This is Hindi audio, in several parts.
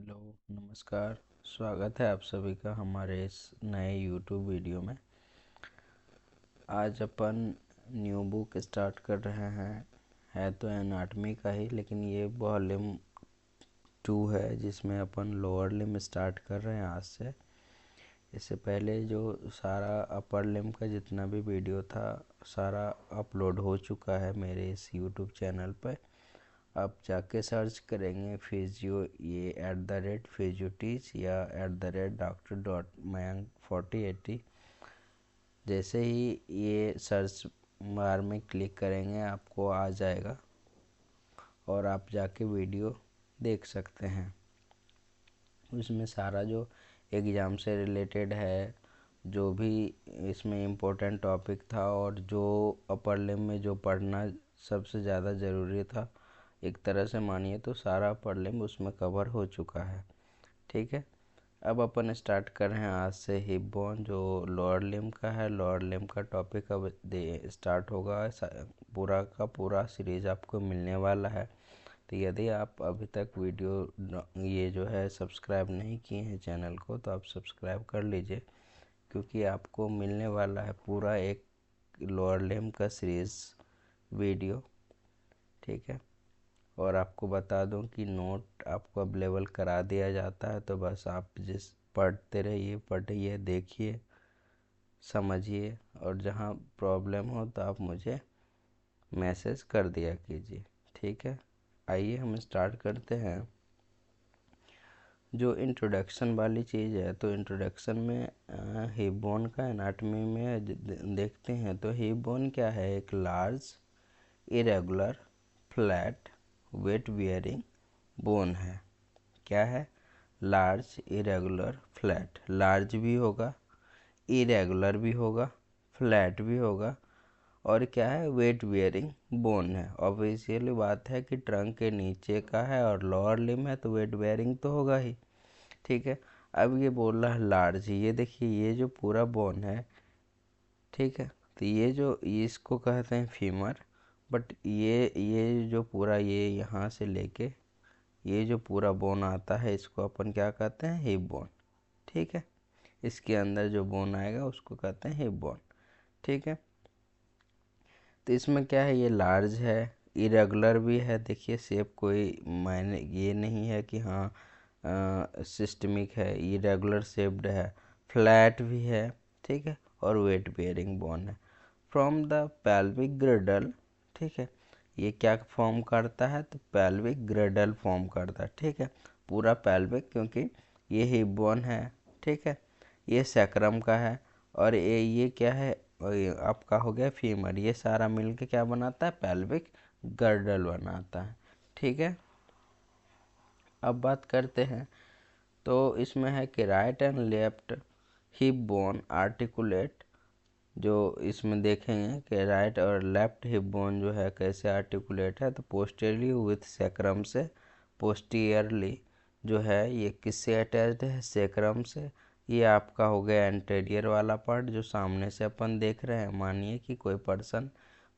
हेलो, नमस्कार। स्वागत है आप सभी का हमारे इस नए यूट्यूब वीडियो में। आज अपन न्यू बुक स्टार्ट कर रहे हैं। है तो एनाटॉमी का ही, लेकिन ये वॉल्यूम 2 है जिसमें अपन लोअर लिम्ब स्टार्ट कर रहे हैं आज से। इससे पहले जो सारा अपर लिम्ब का जितना भी वीडियो था सारा अपलोड हो चुका है मेरे इस यूट्यूब चैनल पर। आप जाके सर्च करेंगे फिजियो, ये @फिजियोटीच या @Dr.Mayank4080। जैसे ही ये सर्च बार में क्लिक करेंगे आपको आ जाएगा और आप जाके वीडियो देख सकते हैं। उसमें सारा जो एग्ज़ाम से रिलेटेड है, जो भी इसमें इम्पोर्टेंट टॉपिक था और जो अपर लिम्ब में जो पढ़ना सबसे ज़्यादा ज़रूरी था, एक तरह से मानिए तो सारा अपर लिम्ब उसमें कवर हो चुका है। ठीक है, अब अपन स्टार्ट कर रहे हैं आज से हिप बोन जो लोअर लिम्ब का है। लोअर लिम्ब का टॉपिक अब स्टार्ट होगा। पूरा का पूरा सीरीज आपको मिलने वाला है। तो यदि आप अभी तक वीडियो ये जो है सब्सक्राइब नहीं किए हैं चैनल को, तो आप सब्सक्राइब कर लीजिए, क्योंकि आपको मिलने वाला है पूरा एक लोअर लिम्ब का सीरीज़ वीडियो। ठीक है, और आपको बता दूं कि नोट आपको अवेलेबल करा दिया जाता है, तो बस आप जिस पढ़ते रहिए, पढ़िए, देखिए, समझिए, और जहां प्रॉब्लम हो तो आप मुझे मैसेज कर दिया कीजिए। ठीक है, आइए हम स्टार्ट करते हैं। जो इंट्रोडक्शन वाली चीज़ है, तो इंट्रोडक्शन में हिप बोन का एनाटॉमी में देखते हैं। तो हिप बोन क्या है? एक large, irregular, flat, weight bearing bone है। क्या है? Large, irregular, flat. लार्ज भी होगा, इरेगुलर भी होगा, फ्लैट भी होगा, और क्या है? वेट बियरिंग बोन है। ऑब्वियसली बात है कि ट्रंक के नीचे का है और लोअर लिम्ब है, तो वेट बियरिंग तो होगा ही। ठीक है, अब ये बोल रहा है लार्ज। ये देखिए, ये जो पूरा बोन है, ठीक है, तो ये इसको कहते हैं फीमर। बट ये जो पूरा ये यहाँ से लेके ये जो पूरा बोन आता है, इसको अपन क्या कहते हैं? Hip bone. ठीक है, इसके अंदर जो बोन आएगा उसको कहते हैं हिप बोन। ठीक है, तो इसमें क्या है? ये लार्ज है, इरेगुलर भी है। देखिए शेप कोई मायने ये नहीं है कि हाँ सिस्टमिक है, इरेगुलर शेप्ड है, फ्लैट भी है। ठीक है, और वेट बेयरिंग बोन है। फ्रॉम द पेल्विक ग्रिडल, ठीक है, ये क्या फॉर्म करता है? तो पेल्विक ग्रिडल फॉर्म करता है। ठीक है, पूरा पेल्विक, क्योंकि ये हिप बोन है। ठीक है, ये सैक्रम का है, और ये क्या है? ये आपका हो गया फीमर। ये सारा मिलके क्या बनाता है? पेल्विक गर्डल बनाता है। ठीक है, अब बात करते हैं। तो इसमें है कि right and left hip bone articulate. जो इसमें देखेंगे कि राइट और लेफ्ट हिप बोन जो है कैसे आर्टिकुलेट है, तो पोस्टेरियरली विथ सैक्रम से। पोस्टीरियरली जो है ये किससे अटैच्ड है? सैक्रम से। ये आपका हो गया एंटीरियर वाला पार्ट जो सामने से अपन देख रहे हैं। मानिए कि कोई पर्सन,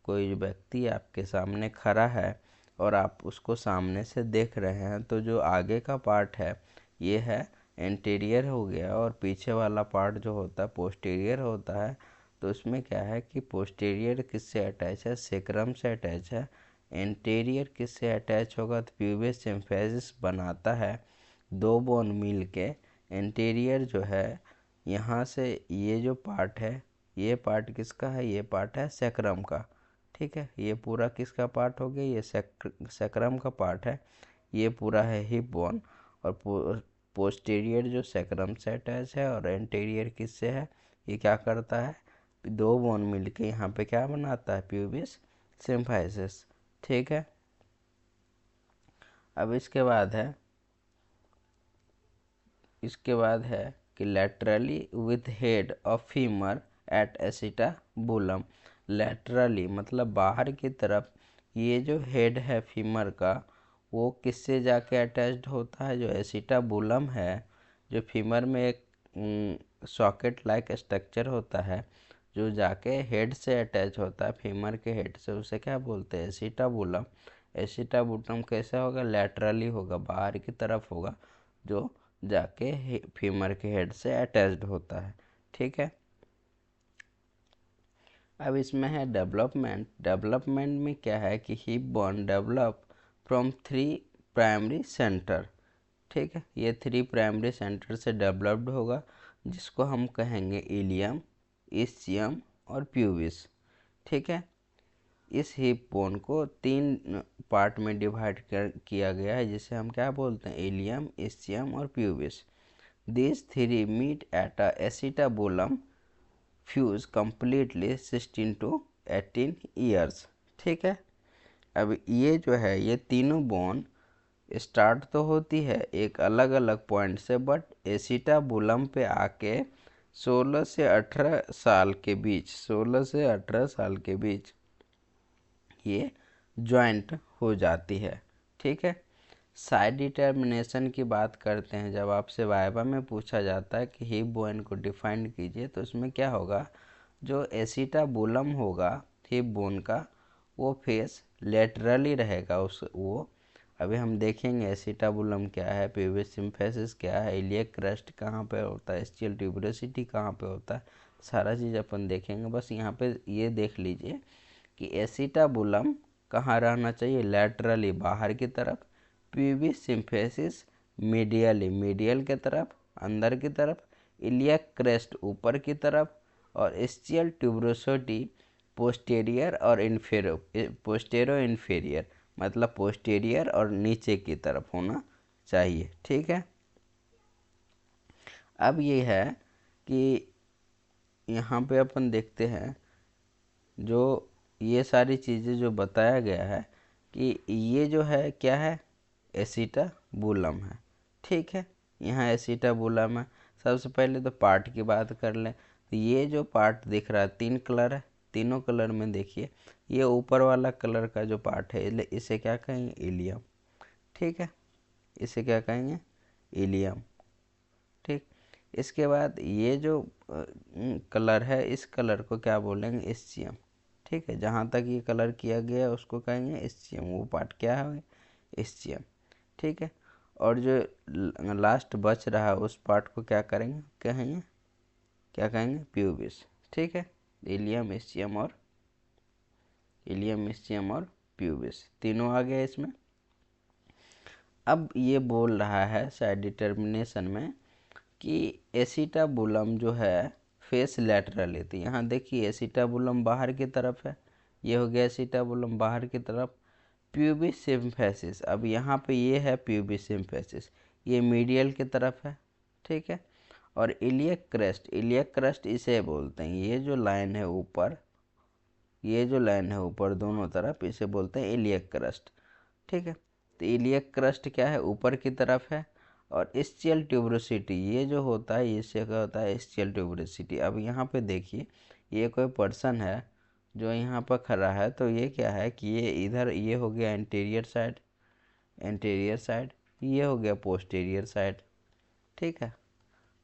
कोई व्यक्ति आपके सामने खड़ा है और आप उसको सामने से देख रहे हैं, तो जो आगे का पार्ट है ये है एंटीरियर हो गया, और पीछे वाला पार्ट जो होता है पोस्टीरियर होता है। तो उसमें क्या है कि पोस्टीरियर किससे अटैच है? सैक्रम से अटैच है। एंटीरियर किससे अटैच होगा? तो प्यूबिस सिम्फिसिस बनाता है। दो बोन मिल के एंटीरियर जो है, यहाँ से ये जो पार्ट है, ये पार्ट किसका है? ये पार्ट है सैक्रम का। ठीक है, ये पूरा किसका पार्ट हो गया? ये सैक्रम का पार्ट है। ये पूरा है हिप बोन, और पोस्टीरियर जो सैक्रम से अटैच है और एंटीरियर किससे है? ये क्या करता है? दो बोन मिलके यहाँ पे क्या बनाता है? Pubis symphysis. ठीक है, अब इसके बाद है कि laterally with head of femur at acetabulum. Laterally मतलब बाहर की तरफ ये जो हेड है फीमर का, वो किससे जाके अटैच्ड होता है? जो एसिटाबुलम है, जो फीमर में एक सॉकेट लाइक स्ट्रक्चर होता है जो जाके हेड से अटैच होता है, फीमर के हेड से, उसे क्या बोलते हैं? एसिटाबुलम। एसिटाबुलम कैसे होगा? लैटरली होगा, बाहर की तरफ होगा। जो जाके फीमर के हेड से अटैच्ड होता है। ठीक है, अब इसमें है डेवलपमेंट। डेवलपमेंट में क्या है कि hip bone develop from 3 primary centre. ठीक है, ये 3 प्राइमरी सेंटर से डेवलप्ड होगा, जिसको हम कहेंगे इलियम, इस्चियम और प्यूबिस। ठीक है, इस हिप बोन को 3 पार्ट में डिवाइड किया गया है, जिसे हम क्या बोलते हैं, इलियम, इस्चियम और pubis. This 3 meet at a acetabulum fuse completely 16 to 18 years. ठीक है, अब ये जो है ये तीनों बोन स्टार्ट तो होती है एक अलग अलग पॉइंट से, बट एसिटाबुलम पे आके 16 से 18 साल के बीच 16 से 18 साल के बीच ये जॉइंट हो जाती है। ठीक है, साइड डिटर्मिनेशन की बात करते हैं। जब आपसे वाइवा में पूछा जाता है कि हिप बोन को डिफाइन कीजिए, तो उसमें क्या होगा, जो एसिटाबुलम होगा हिप बोन का, वो फेस लेटरली रहेगा। वो अभी हम देखेंगे एसिटाबुलम क्या है, प्यूबिस सिम्फिसिस क्या है, इलियक क्रस्ट कहाँ पे होता है, स्टियल ट्यूबरोसिटी कहाँ पे होता है, सारा चीज़ अपन देखेंगे। बस यहाँ पे ये देख लीजिए कि एसिटाबुलम कहाँ रहना चाहिए, लेटरली बाहर की तरफ, प्यूबिस सिम्फिसिस मीडियली मीडियल की तरफ, अंदर की तरफ, इलियक क्रेस्ट ऊपर की तरफ, और स्टियल ट्यूबरोसिटी पोस्टेरियर और पोस्टेरो इन्फीरियर, मतलब पोस्टेरियर और नीचे की तरफ होना चाहिए। ठीक है, अब ये है कि यहाँ पे अपन देखते हैं जो ये सारी चीज़ें जो बताया गया है कि ये जो है क्या है, एसिटाबुलम है। ठीक है, यहाँ एसिटाबुलम है। सबसे पहले तो पार्ट की बात कर लें, तो ये जो पार्ट दिख रहा है 3 कलर है, तीनों कलर में देखिए ये ऊपर वाला कलर का जो पार्ट है इसे क्या कहेंगे, इलियम। ठीक है, इसे क्या कहेंगे, इलियम। ठीक, इसके बाद ये जो कलर है इस कलर को क्या बोलेंगे, इस्चियम। ठीक है, जहाँ तक ये कलर किया गया है उसको कहेंगे इस्चियम, वो पार्ट क्या है, इस्चियम। ठीक है, और जो लास्ट बच रहा है उस पार्ट को क्या करेंगे, कहेंगे क्या कहेंगे, प्यूबिस। ठीक है, इलियम, इस्चियम और प्यूबिस तीनों आ गए इसमें। अब ये बोल रहा है साइड डिटर्मिनेशन में कि एसिटाबुलम जो है फेस लेटरल है। तो यहाँ देखिए एसिटाबुलम बाहर की तरफ है, ये हो गया एसिटाबुलम बाहर की तरफ। प्यूबिस सिम्फिसिस, अब यहाँ पे ये है प्यूबिस सिम्फिसिस, ये मीडियल की तरफ है। ठीक है, और इलियक क्रस्ट इसे बोलते हैं, ये जो लाइन है ऊपर, ये जो लाइन है ऊपर दोनों तरफ, इसे बोलते हैं इलियक क्रस्ट। ठीक है, तो इलियक क्रस्ट क्या है, ऊपर की तरफ है। और स्टियल ट्यूबरोसिटी, ये जो होता है इससे क्या होता है, स्टियल ट्यूबरोसिटी। अब यहाँ पे देखिए ये कोई पर्सन है जो यहाँ पर खड़ा है, तो ये क्या है कि ये इधर, ये हो गया एंटीरियर साइड, ये हो गया पोस्टीरियर साइड। ठीक है,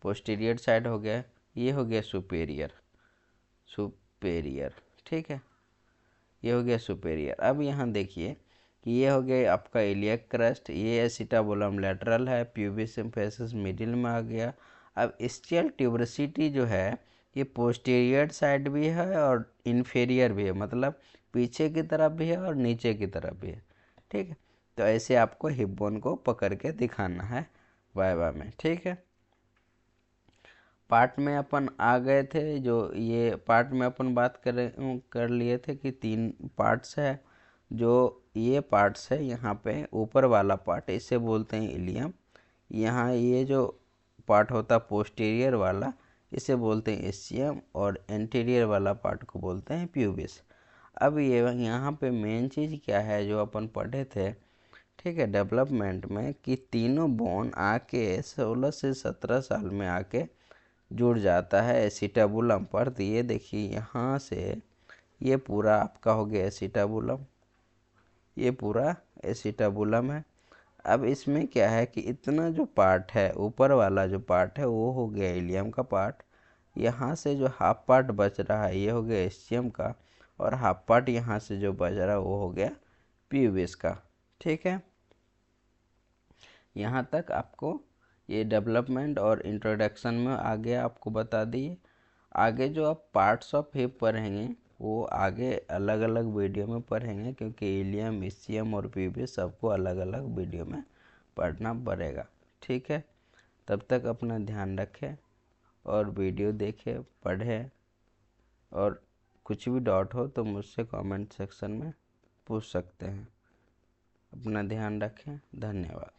पोस्टीरियर साइड हो गया, ये हो गया सुपेरियर। ठीक है, ये हो गया सुपेरियर। अब यहाँ देखिए कि ये हो गया आपका इलियक क्रस्ट, ये एसिटाबुलम लेटरल है, प्यूबिस सिम्फिसिस मिडिल में आ गया। अब स्टियल ट्यूबरोसिटी जो है ये पोस्टीरियर साइड भी है और इन्फीरियर भी है, मतलब पीछे की तरफ भी है और नीचे की तरफ भी है। ठीक है, तो ऐसे आपको हिप बोन को पकड़ के दिखाना है वाइवा में। ठीक है, पार्ट में अपन आ गए थे, जो ये पार्ट में अपन बात कर लिए थे कि 3 पार्ट्स है। जो ये पार्ट्स है यहाँ पे ऊपर वाला पार्ट इसे बोलते हैं इलियम, यहाँ ये जो पार्ट होता है पोस्टीरियर वाला इसे बोलते हैं इस्चियम, और एंटीरियर वाला पार्ट को बोलते हैं प्यूबिस। अब ये यहाँ पे मेन चीज़ क्या है जो अपन पढ़े थे, ठीक है, डेवलपमेंट में, कि तीनों बोन आके 16 से 17 साल में आके जुड़ जाता है एसिटाबुलम पर। तो ये देखिए यहाँ से ये पूरा आपका हो गया एसिटाबुलम, ये पूरा एसिटाबुलम है। अब इसमें क्या है कि इतना जो पार्ट है ऊपर वाला जो पार्ट है वो हो गया इलियम का पार्ट, यहाँ से जो हाफ पार्ट बच रहा है ये हो गया इस्चियम का, और हाफ पार्ट यहाँ से जो बच रहा है वो हो गया प्यूबिस का। ठीक है, यहाँ तक आपको ये डेवलपमेंट और इंट्रोडक्शन में आगे आपको बता दिए। आगे जो आप पार्ट्स ऑफ हिप पढ़ेंगे वो आगे अलग अलग वीडियो में पढ़ेंगे, क्योंकि इलियम, इस्चियम और पीबी सबको अलग अलग वीडियो में पढ़ना पड़ेगा। ठीक है, तब तक अपना ध्यान रखें और वीडियो देखें, पढ़ें, और कुछ भी डाउट हो तो मुझसे कमेंट सेक्शन में पूछ सकते हैं। अपना ध्यान रखें। धन्यवाद।